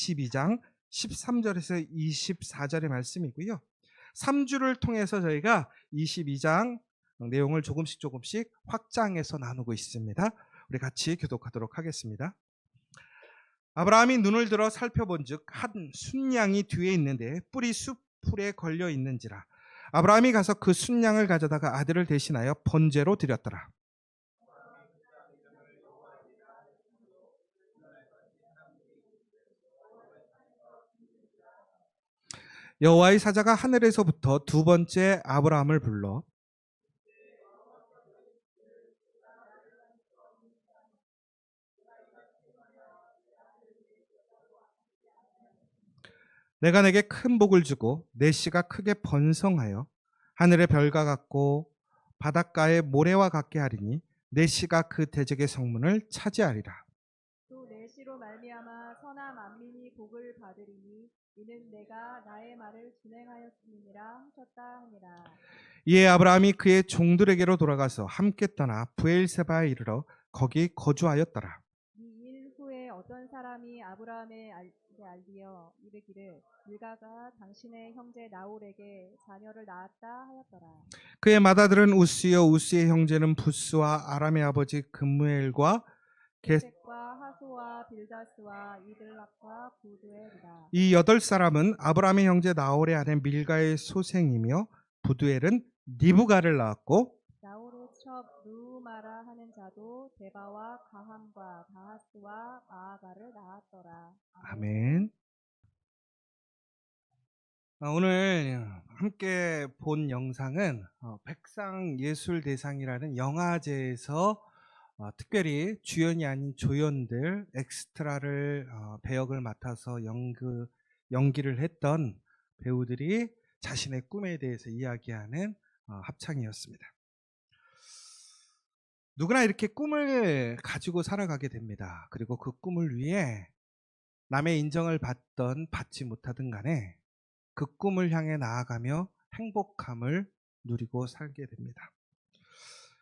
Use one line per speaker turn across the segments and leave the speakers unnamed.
22장 13절에서 24절의 말씀이고요. 3주를 통해서 저희가 22장 내용을 조금씩 확장해서 나누고 있습니다. 우리 같이 교독하도록 하겠습니다. 아브라함이 눈을 들어 살펴본즉 한 순양이 뒤에 있는데 뿔이 숲풀에 걸려 있는지라. 아브라함이 가서 그 순양을 가져다가 아들을 대신하여 번제로 드렸더라. 여호와의 사자가 하늘에서부터 두 번째 아브라함을 불러 내가 내게 큰 복을 주고 내 씨가 크게 번성하여 하늘의 별과 같고 바닷가의 모래와 같게 하리니 내 씨가 그 대적의 성문을 차지하리라.
또 내 씨로 말미암아 선한 만민이 복을 받으리니 이는 내가 나의 말을 준행하였음이니라 하셨다 하니라.
이에 아브라함이 그의 종들에게로 돌아가서 함께 떠나 브엘세바에 이르러 거기 거주하였더라.
이 일 후에 어떤 사람이 아브라함에게 알리어 이르기를 밀가가 당신의 형제 나홀에게 자녀를 낳았다 하였더라.
그의 맏아들은 우스요 우스의 형제는 부스와 아람의 아버지 금무엘과
게색과 하소와 빌다스와 이들락과 부두엘이라.
이 8사람은 아브라함의 형제 나홀의 아내 밀가의 소생이며 부두엘은 니브가를 낳았고
나홀의 첩 루마라 하는 자도 데바와 가함과 다하스와 마아가를 낳았더라.
아멘. 오늘 함께 본 영상은 백상예술대상이라는 영화제에서 특별히 주연이 아닌 조연들 엑스트라를 배역을 맡아서 연기를 했던 배우들이 자신의 꿈에 대해서 이야기하는 합창이었습니다. 누구나 이렇게 꿈을 가지고 살아가게 됩니다. 그리고 그 꿈을 위해 남의 인정을 받지 못하든 간에 그 꿈을 향해 나아가며 행복함을 누리고 살게 됩니다.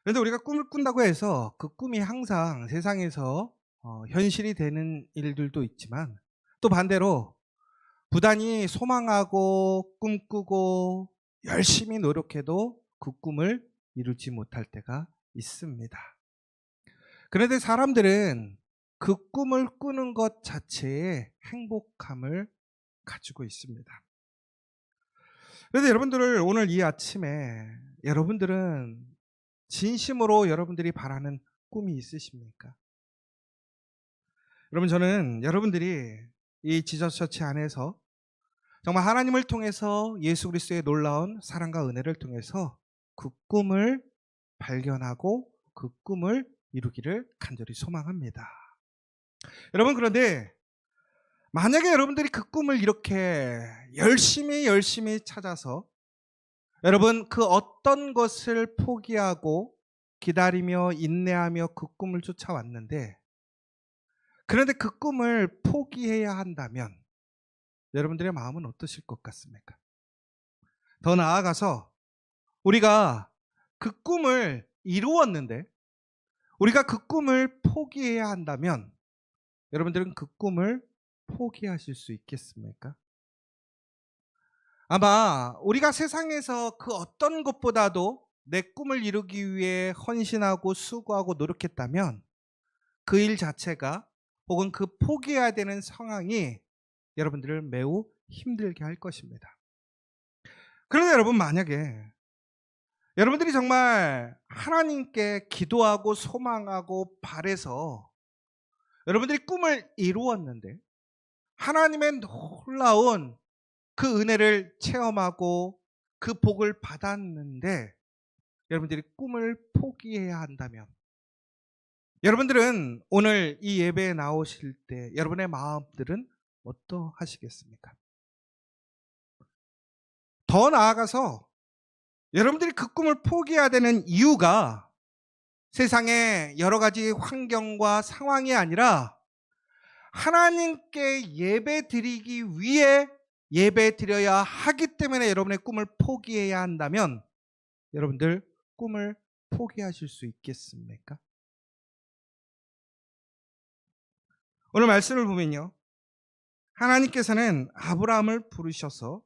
그런데 우리가 꿈을 꾼다고 해서 그 꿈이 항상 세상에서 현실이 되는 일들도 있지만 또 반대로 부단히 소망하고 꿈꾸고 열심히 노력해도 그 꿈을 이루지 못할 때가 있습니다. 그런데 사람들은 그 꿈을 꾸는 것 자체에 행복함을 가지고 있습니다. 그래서 여러분들을 오늘 이 아침에 여러분들은 진심으로 여러분들이 바라는 꿈이 있으십니까? 여러분, 저는 여러분들이 이 지저스 처치 안에서 정말 하나님을 통해서 예수 그리스도의 놀라운 사랑과 은혜를 통해서 그 꿈을 발견하고 그 꿈을 이루기를 간절히 소망합니다. 여러분, 그런데 만약에 여러분들이 그 꿈을 이렇게 열심히 찾아서 여러분 그 어떤 것을 포기하고 기다리며 인내하며 그 꿈을 쫓아왔는데 그런데 그 꿈을 포기해야 한다면 여러분들의 마음은 어떠실 것 같습니까? 더 나아가서 우리가 그 꿈을 이루었는데 우리가 그 꿈을 포기해야 한다면 여러분들은 그 꿈을 포기하실 수 있겠습니까? 아마 우리가 세상에서 그 어떤 것보다도 내 꿈을 이루기 위해 헌신하고 수고하고 노력했다면 그 일 자체가 혹은 그 포기해야 되는 상황이 여러분들을 매우 힘들게 할 것입니다. 그런데 여러분, 만약에 여러분들이 정말 하나님께 기도하고 소망하고 바래서 여러분들이 꿈을 이루었는데 하나님의 놀라운 그 은혜를 체험하고 그 복을 받았는데 여러분들이 꿈을 포기해야 한다면 여러분들은 오늘 이 예배에 나오실 때 여러분의 마음들은 어떠하시겠습니까? 더 나아가서 여러분들이 그 꿈을 포기해야 되는 이유가 세상의 여러 가지 환경과 상황이 아니라 하나님께 예배 드리기 위해 예배 드려야 하기 때문에 여러분의 꿈을 포기해야 한다면 여러분들 꿈을 포기하실 수 있겠습니까? 오늘 말씀을 보면요, 하나님께서는 아브라함을 부르셔서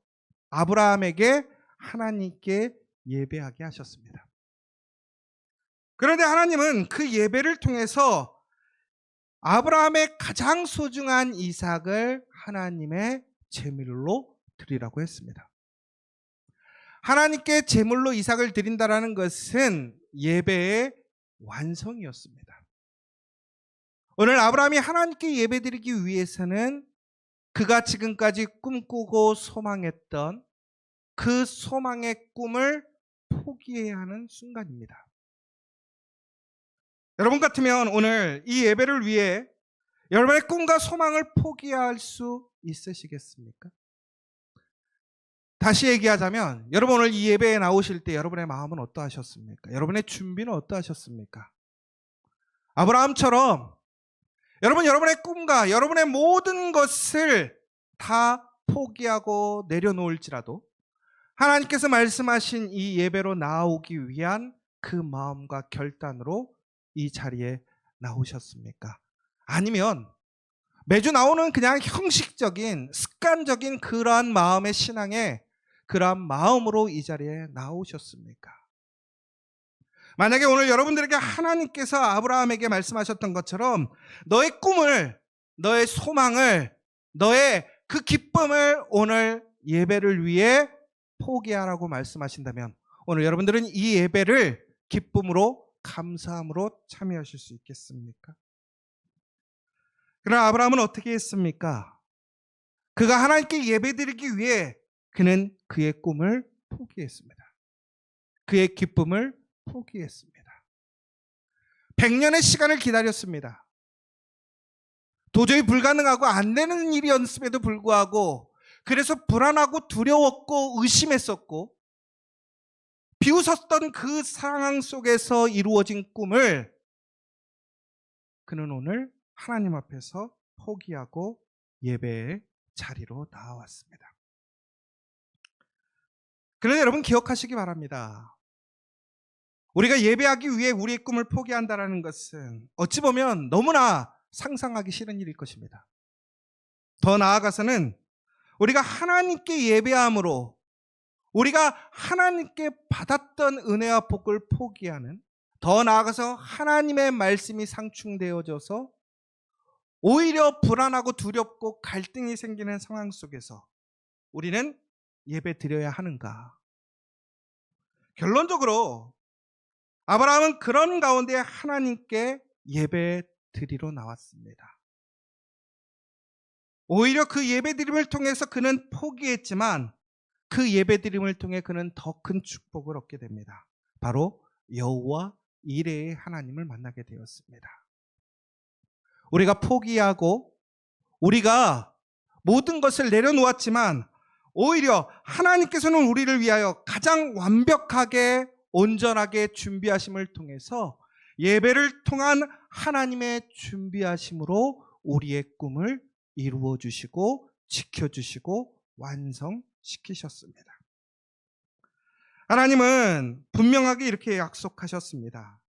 아브라함에게 하나님께 예배하게 하셨습니다. 그런데 하나님은 그 예배를 통해서 아브라함의 가장 소중한 이삭을 하나님의 제물로 드리라고 했습니다. 하나님께 제물로 이삭을 드린다라는 것은 예배의 완성이었습니다. 오늘 아브라함이 하나님께 예배드리기 위해서는 그가 지금까지 꿈꾸고 소망했던 그 소망의 꿈을 포기해야 하는 순간입니다. 여러분 같으면 오늘 이 예배를 위해 여러분의 꿈과 소망을 포기할 수 있으시겠습니까? 다시 얘기하자면 여러분 오늘 이 예배에 나오실 때 여러분의 마음은 어떠하셨습니까? 여러분의 준비는 어떠하셨습니까? 아브라함처럼 여러분 여러분의 꿈과 여러분의 모든 것을 다 포기하고 내려놓을지라도 하나님께서 말씀하신 이 예배로 나오기 위한 그 마음과 결단으로 이 자리에 나오셨습니까? 아니면 매주 나오는 그냥 형식적인 습관적인 그러한 마음의 신앙에 그러한 마음으로 이 자리에 나오셨습니까? 만약에 오늘 여러분들에게 하나님께서 아브라함에게 말씀하셨던 것처럼 너의 꿈을, 너의 소망을, 너의 그 기쁨을 오늘 예배를 위해 포기하라고 말씀하신다면 오늘 여러분들은 이 예배를 기쁨으로 감사함으로 참여하실 수 있겠습니까? 그러나 아브라함은 어떻게 했습니까? 그가 하나님께 예배드리기 위해 그는 그의 꿈을 포기했습니다. 그의 기쁨을 포기했습니다. 100년의 시간을 기다렸습니다. 도저히 불가능하고 안 되는 일이었음에도 불구하고 그래서 불안하고 두려웠고 의심했었고 비웃었던 그 상황 속에서 이루어진 꿈을 그는 오늘 하나님 앞에서 포기하고 예배의 자리로 나왔습니다. 그런데 여러분 기억하시기 바랍니다. 우리가 예배하기 위해 우리의 꿈을 포기한다는 것은 어찌 보면 너무나 상상하기 싫은 일일 것입니다. 더 나아가서는 우리가 하나님께 예배함으로 우리가 하나님께 받았던 은혜와 복을 포기하는, 더 나아가서 하나님의 말씀이 상충되어져서 오히려 불안하고 두렵고 갈등이 생기는 상황 속에서 우리는 예배 드려야 하는가? 결론적으로 아브라함은 그런 가운데 하나님께 예배 드리러 나왔습니다. 오히려 그 예배 드림을 통해서 그는 포기했지만 그 예배 드림을 통해 그는 더 큰 축복을 얻게 됩니다. 바로 여호와 이레의 하나님을 만나게 되었습니다. 우리가 포기하고 우리가 모든 것을 내려놓았지만 오히려 하나님께서는 우리를 위하여 가장 완벽하게 온전하게 준비하심을 통해서 예배를 통한 하나님의 준비하심으로 우리의 꿈을 이루어 주시고 지켜 주시고 완성시키셨습니다. 하나님은 분명하게 이렇게 약속하셨습니다.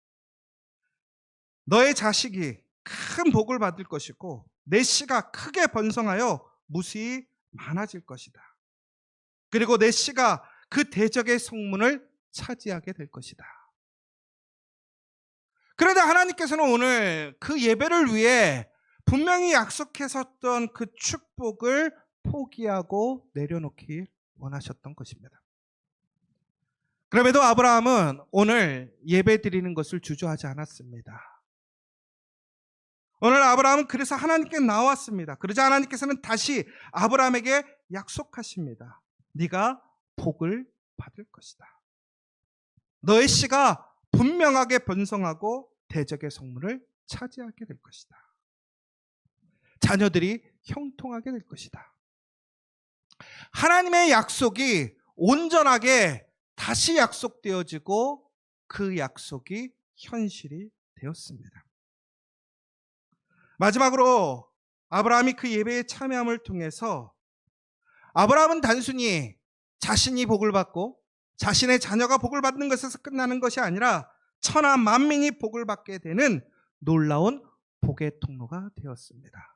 너의 자식이 큰 복을 받을 것이고 내 씨가 크게 번성하여 무수히 많아질 것이다. 그리고 내 씨가 그 대적의 성문을 차지하게 될 것이다. 그런데 하나님께서는 오늘 그 예배를 위해 분명히 약속하셨던 그 축복을 포기하고 내려놓기 원하셨던 것입니다. 그럼에도 아브라함은 오늘 예배 드리는 것을 주저하지 않았습니다. 오늘 아브라함은 그래서 하나님께 나왔습니다. 그러자 하나님께서는 다시 아브라함에게 약속하십니다. 네가 복을 받을 것이다. 너의 씨가 분명하게 번성하고 대적의 성문을 차지하게 될 것이다. 자녀들이 형통하게 될 것이다. 하나님의 약속이 온전하게 다시 약속되어지고 그 약속이 현실이 되었습니다. 마지막으로 아브라함이 그 예배에 참여함을 통해서 아브라함은 단순히 자신이 복을 받고 자신의 자녀가 복을 받는 것에서 끝나는 것이 아니라 천하 만민이 복을 받게 되는 놀라운 복의 통로가 되었습니다.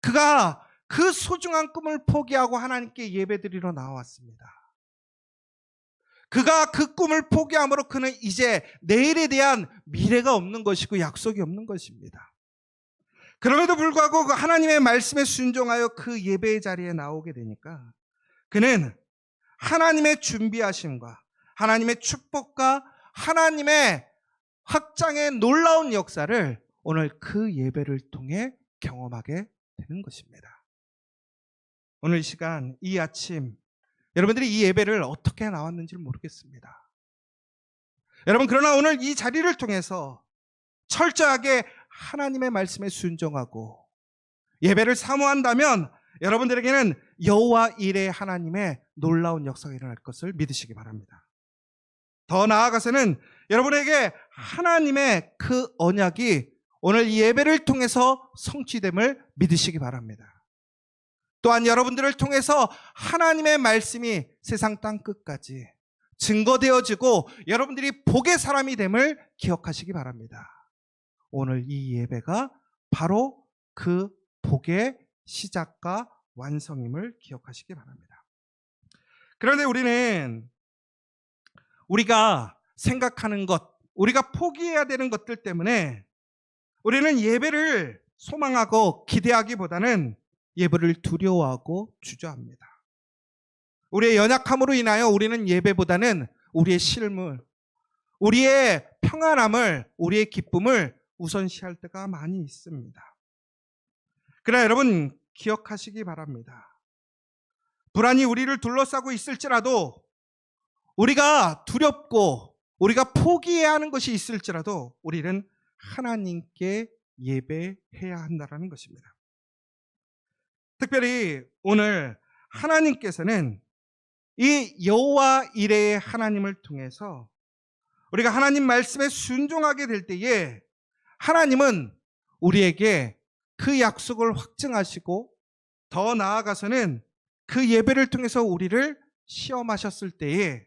그가 그 소중한 꿈을 포기하고 하나님께 예배드리러 나왔습니다. 그가 그 꿈을 포기함으로 그는 이제 내일에 대한 미래가 없는 것이고 약속이 없는 것입니다. 그럼에도 불구하고 그 하나님의 말씀에 순종하여 그 예배의 자리에 나오게 되니까 그는 하나님의 준비하심과 하나님의 축복과 하나님의 확장의 놀라운 역사를 오늘 그 예배를 통해 경험하게 되는 것입니다. 오늘 이 시간, 이 아침 여러분들이 이 예배를 어떻게 나왔는지 모르겠습니다. 여러분, 그러나 오늘 이 자리를 통해서 철저하게 하나님의 말씀에 순종하고 예배를 사모한다면 여러분들에게는 여호와 일의 하나님의 놀라운 역사가 일어날 것을 믿으시기 바랍니다. 더 나아가서는 여러분에게 하나님의 그 언약이 오늘 이 예배를 통해서 성취됨을 믿으시기 바랍니다. 또한 여러분들을 통해서 하나님의 말씀이 세상 땅 끝까지 증거되어지고 여러분들이 복의 사람이 됨을 기억하시기 바랍니다. 오늘 이 예배가 바로 그 복의 시작과 완성임을 기억하시기 바랍니다. 그런데 우리가 생각하는 것, 우리가 포기해야 되는 것들 때문에 우리는 예배를 소망하고 기대하기보다는 예배를 두려워하고 주저합니다. 우리의 연약함으로 인하여 우리는 예배보다는 우리의 실물, 우리의 평안함을, 우리의 기쁨을 우선시할 때가 많이 있습니다. 그러나 여러분 기억하시기 바랍니다. 불안이 우리를 둘러싸고 있을지라도 우리가 두렵고 우리가 포기해야 하는 것이 있을지라도 우리는 하나님께 예배해야 한다는 것입니다. 특별히 오늘 하나님께서는 이 여호와 이레의 하나님을 통해서 우리가 하나님 말씀에 순종하게 될 때에 하나님은 우리에게 그 약속을 확증하시고 더 나아가서는 그 예배를 통해서 우리를 시험하셨을 때에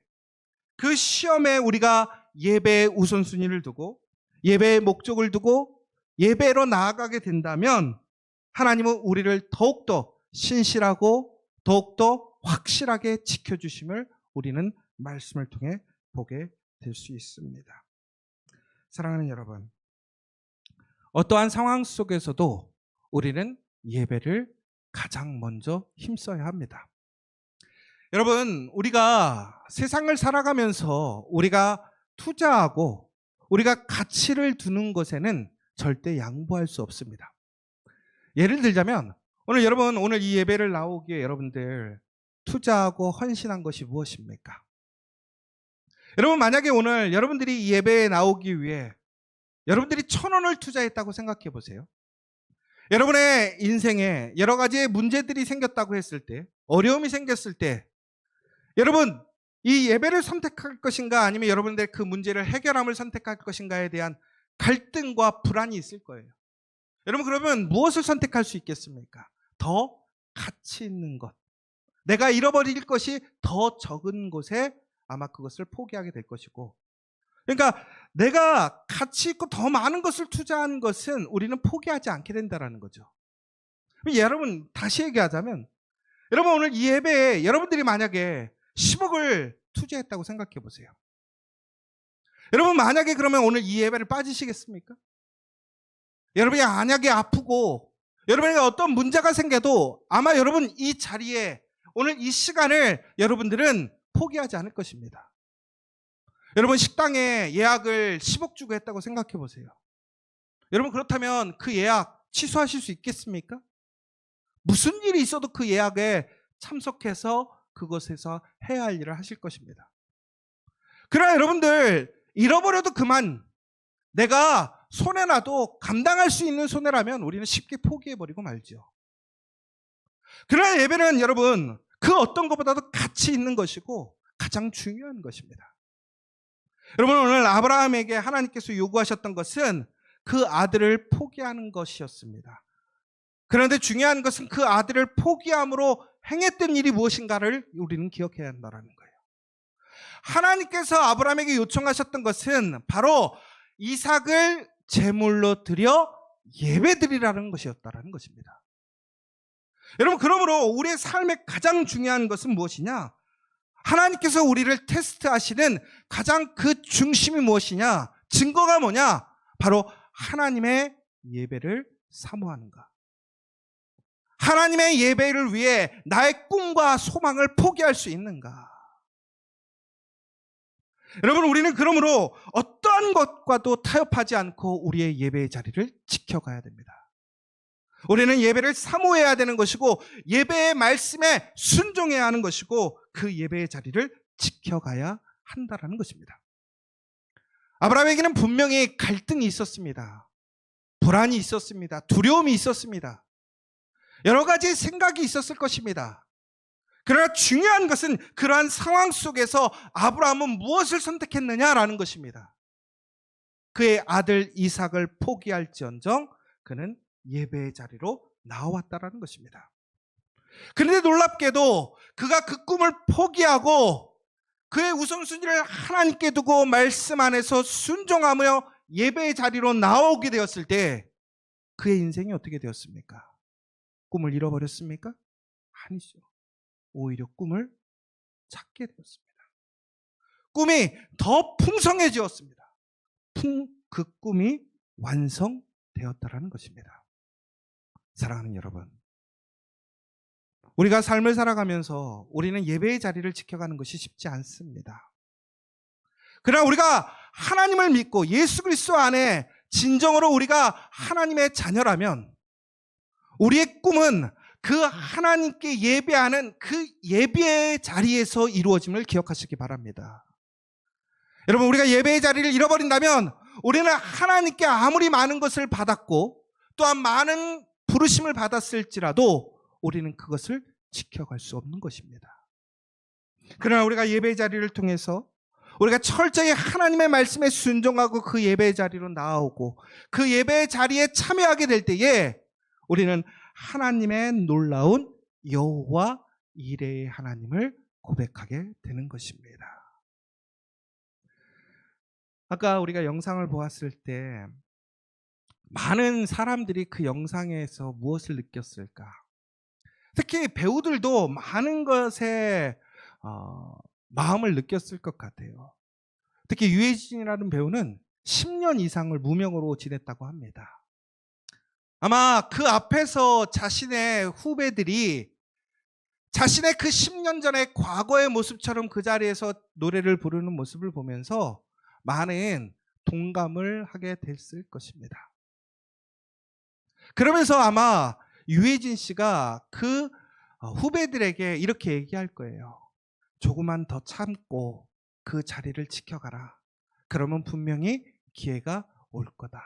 그 시험에 우리가 예배의 우선순위를 두고 예배의 목적을 두고 예배로 나아가게 된다면 하나님은 우리를 더욱더 신실하고 더욱더 확실하게 지켜주심을 우리는 말씀을 통해 보게 될 수 있습니다. 사랑하는 여러분, 어떠한 상황 속에서도 우리는 예배를 가장 먼저 힘써야 합니다. 여러분, 우리가 세상을 살아가면서 우리가 투자하고 우리가 가치를 두는 것에는 절대 양보할 수 없습니다. 예를 들자면 오늘 이 예배를 나오기에 여러분들 투자하고 헌신한 것이 무엇입니까? 여러분, 만약에 오늘 여러분들이 이 예배에 나오기 위해 여러분들이 1,000원을 투자했다고 생각해 보세요. 여러분의 인생에 여러 가지의 문제들이 생겼다고 했을 때, 어려움이 생겼을 때 여러분 이 예배를 선택할 것인가 아니면 여러분들 그 문제를 해결함을 선택할 것인가에 대한 갈등과 불안이 있을 거예요. 여러분, 그러면 무엇을 선택할 수 있겠습니까? 더 가치 있는 것, 내가 잃어버릴 것이 더 적은 곳에 아마 그것을 포기하게 될 것이고, 그러니까 내가 가치 있고 더 많은 것을 투자한 것은 우리는 포기하지 않게 된다는 거죠. 여러분, 다시 얘기하자면 여러분, 오늘 이 예배에 여러분들이 만약에 10억을 투자했다고 생각해 보세요. 여러분, 만약에 그러면 오늘 이 예배를 빠지시겠습니까? 여러분이 만약에 아프고 여러분에게 어떤 문제가 생겨도 아마 여러분 이 자리에 오늘 이 시간을 여러분들은 포기하지 않을 것입니다. 여러분, 식당에 예약을 10억 주고 했다고 생각해 보세요. 여러분, 그렇다면 그 예약 취소하실 수 있겠습니까? 무슨 일이 있어도 그 예약에 참석해서 그곳에서 해야 할 일을 하실 것입니다. 그러나 여러분들, 잃어버려도 그만, 내가 손해나도 감당할 수 있는 손해라면 우리는 쉽게 포기해버리고 말죠. 그러나 예배는 여러분 그 어떤 것보다도 가치 있는 것이고 가장 중요한 것입니다. 여러분, 오늘 아브라함에게 하나님께서 요구하셨던 것은 그 아들을 포기하는 것이었습니다. 그런데 중요한 것은 그 아들을 포기함으로 행했던 일이 무엇인가를 우리는 기억해야 한다는 거예요. 하나님께서 아브라함에게 요청하셨던 것은 바로 이삭을 제물로 드려 예배드리라는 것이었다는 것입니다. 여러분, 그러므로 우리의 삶의 가장 중요한 것은 무엇이냐? 하나님께서 우리를 테스트하시는 가장 그 중심이 무엇이냐? 증거가 뭐냐? 바로 하나님의 예배를 사모하는가? 하나님의 예배를 위해 나의 꿈과 소망을 포기할 수 있는가? 여러분, 우리는 그러므로 어떠한 것과도 타협하지 않고 우리의 예배의 자리를 지켜가야 됩니다. 우리는 예배를 사모해야 되는 것이고 예배의 말씀에 순종해야 하는 것이고 그 예배의 자리를 지켜가야 한다는 것입니다. 아브라함에게는 분명히 갈등이 있었습니다. 불안이 있었습니다. 두려움이 있었습니다. 여러 가지 생각이 있었을 것입니다. 그러나 중요한 것은 그러한 상황 속에서 아브라함은 무엇을 선택했느냐라는 것입니다. 그의 아들 이삭을 포기할지언정 그는 예배의 자리로 나왔다라는 것입니다. 그런데 놀랍게도 그가 그 꿈을 포기하고 그의 우선순위를 하나님께 두고 말씀 안에서 순종하며 예배의 자리로 나오게 되었을 때 그의 인생이 어떻게 되었습니까? 꿈을 잃어버렸습니까? 아니죠. 오히려 꿈을 찾게 되었습니다. 꿈이 더 풍성해지었습니다. 그 꿈이 완성되었다라는 것입니다. 사랑하는 여러분, 우리가 삶을 살아가면서 우리는 예배의 자리를 지켜가는 것이 쉽지 않습니다. 그러나 우리가 하나님을 믿고 예수 그리스도 안에 진정으로 우리가 하나님의 자녀라면 우리의 꿈은 그 하나님께 예배하는 그 예배의 자리에서 이루어짐을 기억하시기 바랍니다. 여러분, 우리가 예배의 자리를 잃어버린다면 우리는 하나님께 아무리 많은 것을 받았고 또한 많은 부르심을 받았을지라도 우리는 그것을 지켜갈 수 없는 것입니다. 그러나 우리가 예배의 자리를 통해서 우리가 철저히 하나님의 말씀에 순종하고 그 예배의 자리로 나아오고 그 예배의 자리에 참여하게 될 때에 우리는 하나님의 놀라운 여호와 이레의 하나님을 고백하게 되는 것입니다. 아까 우리가 영상을 보았을 때 많은 사람들이 그 영상에서 무엇을 느꼈을까? 특히 배우들도 많은 것에 마음을 느꼈을 것 같아요. 특히 유해진이라는 배우는 10년 이상을 무명으로 지냈다고 합니다. 아마 그 앞에서 자신의 후배들이 자신의 그 10년 전의 과거의 모습처럼 그 자리에서 노래를 부르는 모습을 보면서 많은 동감을 하게 됐을 것입니다. 그러면서 아마 유해진 씨가 그 후배들에게 이렇게 얘기할 거예요. 조금만 더 참고 그 자리를 지켜가라. 그러면 분명히 기회가 올 거다.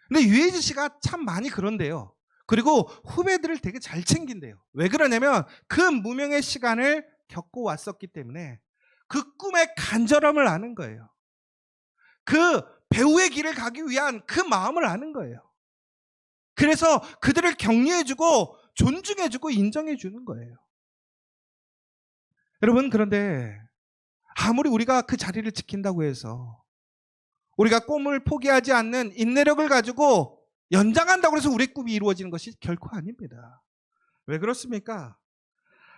근데 유해진 씨가 참 많이 그런데요. 그리고 후배들을 되게 잘 챙긴대요. 왜 그러냐면 그 무명의 시간을 겪고 왔었기 때문에 그 꿈의 간절함을 아는 거예요. 그 배우의 길을 가기 위한 그 마음을 아는 거예요. 그래서 그들을 격려해주고 존중해주고 인정해주는 거예요. 여러분, 그런데 아무리 우리가 그 자리를 지킨다고 해서 우리가 꿈을 포기하지 않는 인내력을 가지고 연장한다고 해서 우리의 꿈이 이루어지는 것이 결코 아닙니다. 왜 그렇습니까?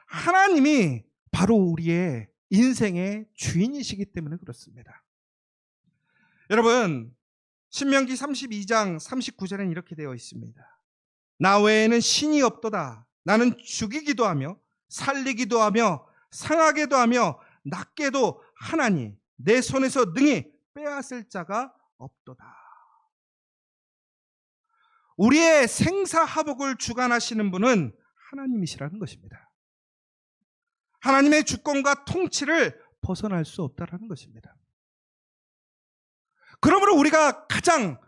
하나님이 바로 우리의 인생의 주인이시기 때문에 그렇습니다. 여러분, 신명기 32장 39절에는 이렇게 되어 있습니다. 나 외에는 신이 없도다. 나는 죽이기도 하며 살리기도 하며 상하게도 하며 낫게도 하나니 내 손에서 능히 빼앗을 자가 없도다. 우리의 생사화복을 주관하시는 분은 하나님이시라는 것입니다. 하나님의 주권과 통치를 벗어날 수 없다는 것입니다. 그러므로 우리가 가장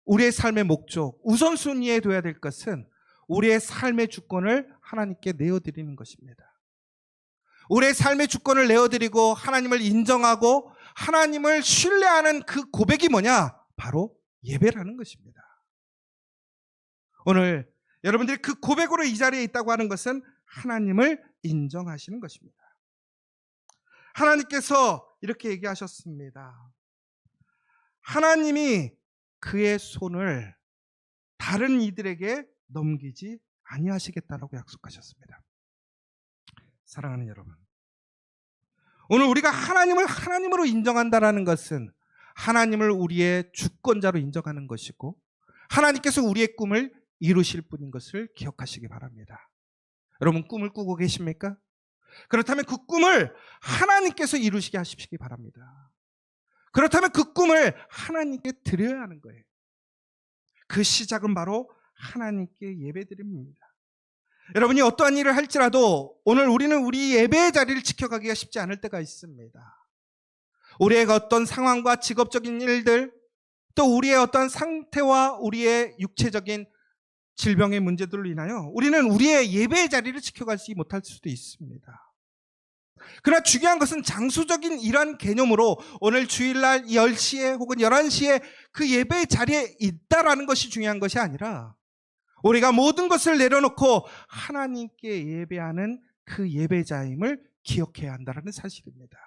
우리의 삶의 목적, 우선순위에 둬야 될 것은 우리의 삶의 주권을 하나님께 내어드리는 것입니다. 우리의 삶의 주권을 내어드리고 하나님을 인정하고 하나님을 신뢰하는 그 고백이 뭐냐? 바로 예배라는 것입니다. 오늘 여러분들이 그 고백으로 이 자리에 있다고 하는 것은 하나님을 인정하시는 것입니다. 하나님께서 이렇게 얘기하셨습니다. 하나님이 그의 손을 다른 이들에게 넘기지 아니하시겠다라고 약속하셨습니다. 사랑하는 여러분, 오늘 우리가 하나님을 하나님으로 인정한다라는 것은 하나님을 우리의 주권자로 인정하는 것이고 하나님께서 우리의 꿈을 이루실 분인 것을 기억하시기 바랍니다. 여러분, 꿈을 꾸고 계십니까? 그렇다면 그 꿈을 하나님께서 이루시게 하시기 바랍니다. 그렇다면 그 꿈을 하나님께 드려야 하는 거예요. 그 시작은 바로 하나님께 예배드립니다. 여러분이 어떠한 일을 할지라도 오늘 우리는 우리 예배의 자리를 지켜가기가 쉽지 않을 때가 있습니다. 우리의 어떤 상황과 직업적인 일들, 또 우리의 어떤 상태와 우리의 육체적인 질병의 문제들로 인하여 우리는 우리의 예배의 자리를 지켜가지 못할 수도 있습니다. 그러나 중요한 것은 장소적인 이러한 개념으로 오늘 주일날 10시에 혹은 11시에 그 예배의 자리에 있다라는 것이 중요한 것이 아니라 우리가 모든 것을 내려놓고 하나님께 예배하는 그 예배자임을 기억해야 한다는 사실입니다.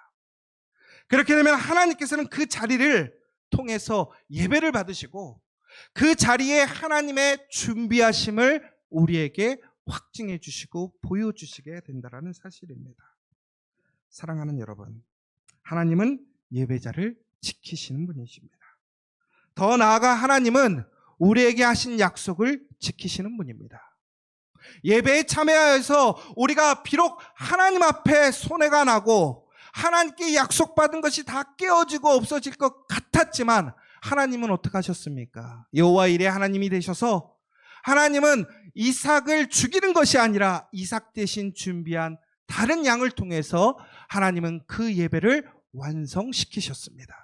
그렇게 되면 하나님께서는 그 자리를 통해서 예배를 받으시고 그 자리에 하나님의 준비하심을 우리에게 확증해 주시고 보여주시게 된다는 사실입니다. 사랑하는 여러분, 하나님은 예배자를 지키시는 분이십니다. 더 나아가 하나님은 우리에게 하신 약속을 지키시는 분입니다. 예배에 참여하여서 우리가 비록 하나님 앞에 손해가 나고 하나님께 약속받은 것이 다 깨어지고 없어질 것 같았지만 하나님은 어떻게 하셨습니까? 여호와 일의 하나님이 되셔서 하나님은 이삭을 죽이는 것이 아니라 이삭 대신 준비한 다른 양을 통해서 하나님은 그 예배를 완성시키셨습니다.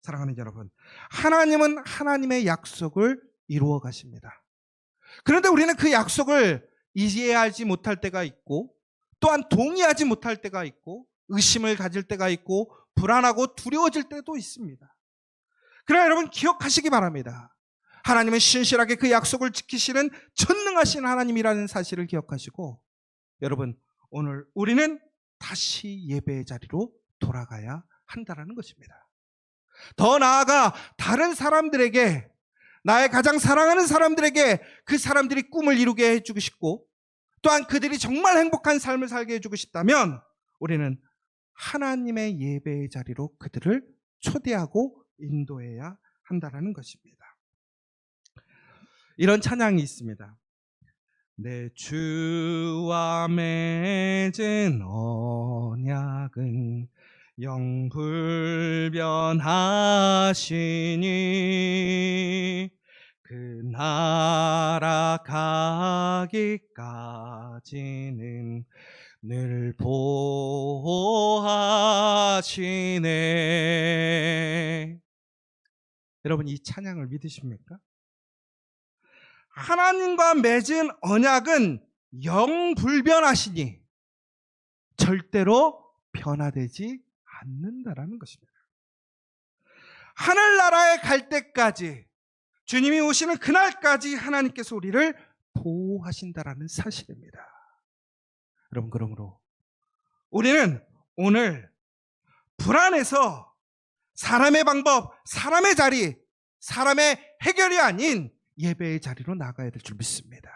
사랑하는 여러분, 하나님은 하나님의 약속을 이루어 가십니다. 그런데 우리는 그 약속을 이해하지 못할 때가 있고 또한 동의하지 못할 때가 있고 의심을 가질 때가 있고 불안하고 두려워질 때도 있습니다. 그러나 여러분 기억하시기 바랍니다. 하나님은 신실하게 그 약속을 지키시는 전능하신 하나님이라는 사실을 기억하시고 여러분, 오늘 우리는 다시 예배의 자리로 돌아가야 한다는 것입니다. 더 나아가 다른 사람들에게, 나의 가장 사랑하는 사람들에게 그 사람들이 꿈을 이루게 해주고 싶고 또한 그들이 정말 행복한 삶을 살게 해주고 싶다면 우리는 하나님의 예배의 자리로 그들을 초대하고 인도해야 한다는 것입니다. 이런 찬양이 있습니다. 내 주와 맺은 언약은 영불변하시니 그 나라 가기까지는 늘 보호하시네. 여러분, 이 찬양을 믿으십니까? 하나님과 맺은 언약은 영불변하시니 절대로 변화되지 않는다라는 것입니다. 하늘나라에 갈 때까지, 주님이 오시는 그날까지 하나님께서 우리를 보호하신다라는 사실입니다. 여러분, 그러므로 우리는 오늘 불안해서 사람의 방법, 사람의 자리, 사람의 해결이 아닌 예배의 자리로 나가야 될 줄 믿습니다.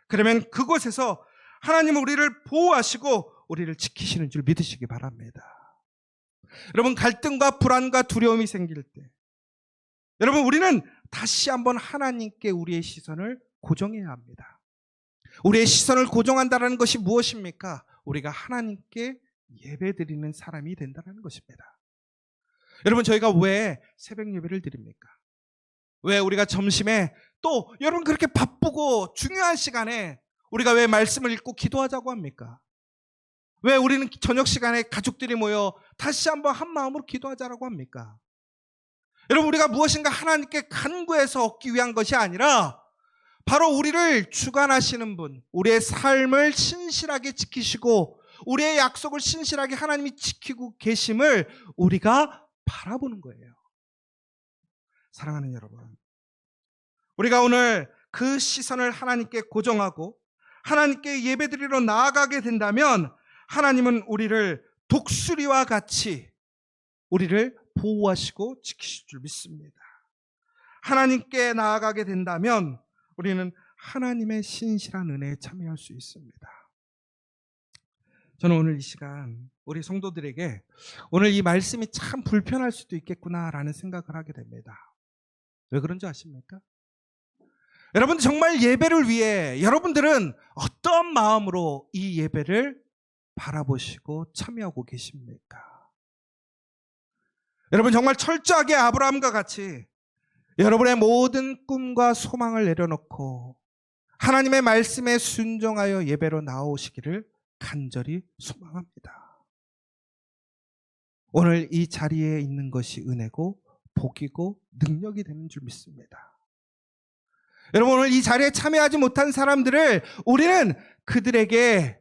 그러면 그곳에서 하나님은 우리를 보호하시고 우리를 지키시는 줄 믿으시기 바랍니다. 여러분, 갈등과 불안과 두려움이 생길 때 여러분, 우리는 다시 한번 하나님께 우리의 시선을 고정해야 합니다. 우리의 시선을 고정한다는 것이 무엇입니까? 우리가 하나님께 예배드리는 사람이 된다는 것입니다. 여러분, 저희가 왜 새벽 예배를 드립니까? 왜 우리가 점심에 또 여러분 그렇게 바쁘고 중요한 시간에 우리가 왜 말씀을 읽고 기도하자고 합니까? 왜 우리는 저녁 시간에 가족들이 모여 다시 한번 한 마음으로 기도하자라고 합니까? 여러분, 우리가 무엇인가 하나님께 간구해서 얻기 위한 것이 아니라 바로 우리를 주관하시는 분, 우리의 삶을 신실하게 지키시고 우리의 약속을 신실하게 하나님이 지키고 계심을 우리가 바라보는 거예요. 사랑하는 여러분, 우리가 오늘 그 시선을 하나님께 고정하고 하나님께 예배드리러 나아가게 된다면 하나님은 우리를 독수리와 같이 우리를 보호하시고 지키실 줄 믿습니다. 하나님께 나아가게 된다면 우리는 하나님의 신실한 은혜에 참여할 수 있습니다. 저는 오늘 이 시간 우리 성도들에게 오늘 이 말씀이 참 불편할 수도 있겠구나라는 생각을 하게 됩니다. 왜 그런지 아십니까? 여러분 정말 예배를 위해 여러분들은 어떤 마음으로 이 예배를 바라보시고 참여하고 계십니까? 여러분 정말 철저하게 아브라함과 같이 여러분의 모든 꿈과 소망을 내려놓고 하나님의 말씀에 순종하여 예배로 나오시기를 간절히 소망합니다. 오늘 이 자리에 있는 것이 은혜고 복이고 능력이 되는 줄 믿습니다. 여러분 오늘 이 자리에 참여하지 못한 사람들을 우리는 그들에게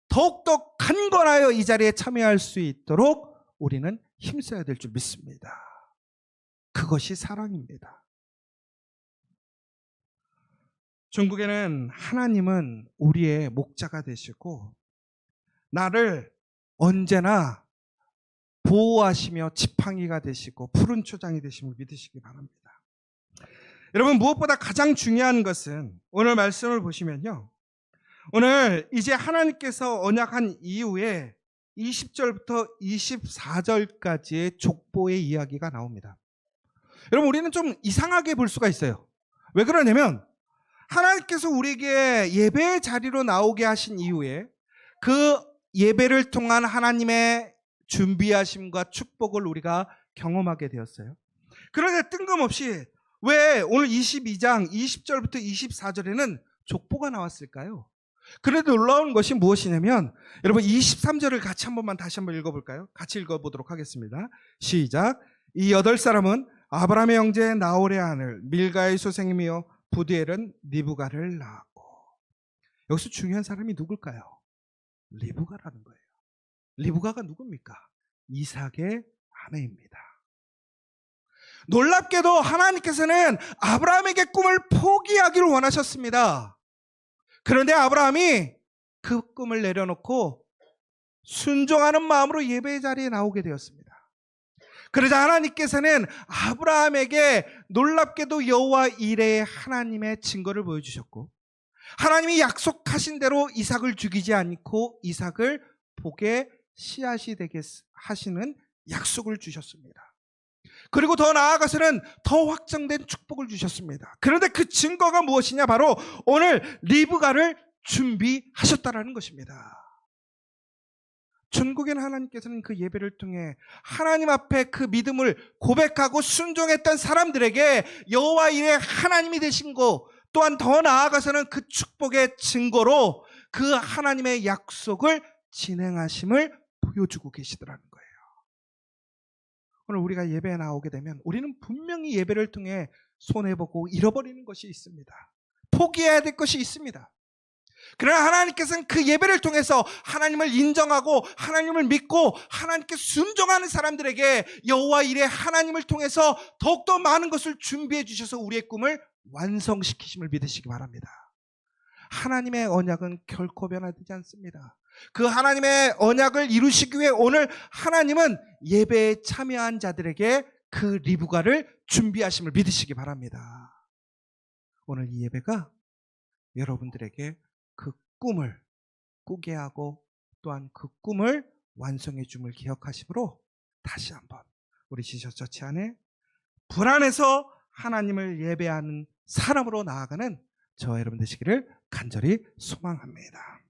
더욱더 간건하여 이 자리에 참여할 수 있도록 우리는 힘써야 될 줄 믿습니다. 그것이 사랑입니다. 중국에는 하나님은 우리의 목자가 되시고 나를 언제나 보호하시며 지팡이가 되시고 푸른 초장이 되심을 믿으시기 바랍니다. 여러분 무엇보다 가장 중요한 것은 오늘 말씀을 보시면요. 오늘 이제 하나님께서 언약한 이후에 20절부터 24절까지의 족보의 이야기가 나옵니다. 여러분 우리는 좀 이상하게 볼 수가 있어요. 왜 그러냐면 하나님께서 우리에게 예배의 자리로 나오게 하신 이후에 그 예배를 통한 하나님의 준비하심과 축복을 우리가 경험하게 되었어요. 그런데 뜬금없이 왜 오늘 22장 20절부터 24절에는 족보가 나왔을까요? 그런데 놀라운 것이 무엇이냐면 여러분 23절을 같이 다시 한번 읽어볼까요? 같이 읽어보도록 하겠습니다. 시작. 이 8사람은 아브라함의 형제 나홀의 아들 밀가의 소생이며 부디엘은 리브가를 낳았고. 여기서 중요한 사람이 누굴까요? 리브가라는 거예요. 리브가가 누굽니까? 이삭의 아내입니다. 놀랍게도 하나님께서는 아브라함에게 꿈을 포기하기를 원하셨습니다. 그런데 아브라함이 그 꿈을 내려놓고 순종하는 마음으로 예배의 자리에 나오게 되었습니다. 그러자 하나님께서는 아브라함에게 놀랍게도 여호와 이레의 하나님의 증거를 보여주셨고 하나님이 약속하신 대로 이삭을 죽이지 않고 이삭을 복의 씨앗이 되게 하시는 약속을 주셨습니다. 그리고 더 나아가서는 더 확정된 축복을 주셨습니다. 그런데 그 증거가 무엇이냐? 바로 오늘 리브가를 준비하셨다라는 것입니다. 천국엔 하나님께서는 그 예배를 통해 하나님 앞에 그 믿음을 고백하고 순종했던 사람들에게 여호와 이레 하나님이 되신 거 또한 더 나아가서는 그 축복의 증거로 그 하나님의 약속을 진행하심을 보여주고 계시더라는 거예요. 오늘 우리가 예배에 나오게 되면 우리는 분명히 예배를 통해 손해보고 잃어버리는 것이 있습니다. 포기해야 될 것이 있습니다. 그러나 하나님께서는 그 예배를 통해서 하나님을 인정하고 하나님을 믿고 하나님께 순종하는 사람들에게 여호와 이레 하나님을 통해서 더욱더 많은 것을 준비해 주셔서 우리의 꿈을 완성시키심을 믿으시기 바랍니다. 하나님의 언약은 결코 변화되지 않습니다. 그 하나님의 언약을 이루시기 위해 오늘 하나님은 예배에 참여한 자들에게 그 리브가를 준비하심을 믿으시기 바랍니다. 오늘 이 예배가 여러분들에게 그 꿈을 꾸게 하고 또한 그 꿈을 완성해 줌을 기억하심으로 다시 한번 우리 지저처치 안에 불안해서 하나님을 예배하는 사람으로 나아가는 저와 여러분 되시기를 간절히 소망합니다.